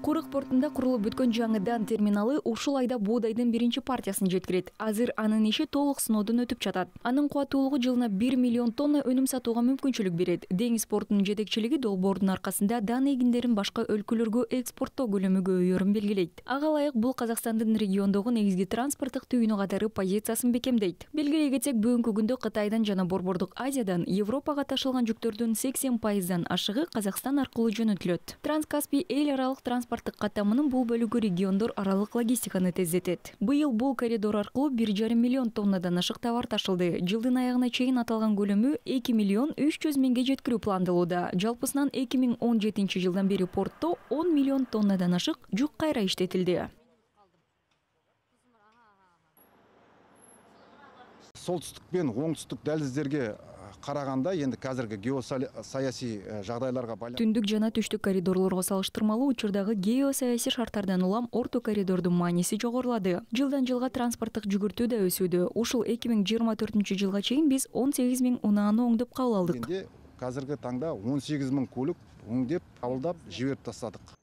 Курык портунда курулуп бүткөн жаңыдан терминалы ушул айда боодайдын биринчи партиясын жеткирет. Азыр анын иши толук сыноодон өтүп жатат. Анын кубаттуулугу жылына 1 миллион тонна өнүм сатууга мүмкүнчүлүк берет. Деңиз портунун жетекчилиги долбоордун аркасында дан эгиндерин башка өлкөлөргө экспорттоо көлөмү көбөйөрүн белгилейт. Ага ылайык бул Казакстандын региондогу негизги транспорттук түйүнү катары позициясын бекемдейт. Белгилей кетсек, бүгүнкү күндө Кытайдан жана Борбордук Азиядан Европага ташылган жүктөрдүн 80% ашыгы Казакстан аркылуу жөнөтүлөт. Транскаспий эл аралык транспорттук каттамынын бул бөлүгү региондор аралык логистиканы тездетет. Быйыл бул коридор аркылуу 1,5 миллион тоннадан ашык товар ташылды. Жылдын аягына чейин аталган көлөмү 2 миллион 300 миңге жеткирүү пландалууда. Жалпысынан 2017 жылдан бери портто 10 миллион тоннадан ашык жүк кайра иштетилди. Солтүстүк пен оңтүстүк дәлиздерге караганда енді қазіргі геосаясий жағдайларға байланысты түндүк жана түштүк коридорлорго салыштырмалуу учурдагы геосаясий шарттардан улам орто коридордун мааниси жогорулады. Жылдан жылга транспорттук жүгүртүү да өсүүдө. Ушул 2024 жылга чейин биз 18 миң унааны оңдоп кабыл алдык. Қазіргі таңда 18 миң көлік оңдеп кабылдап жиберип тастадык.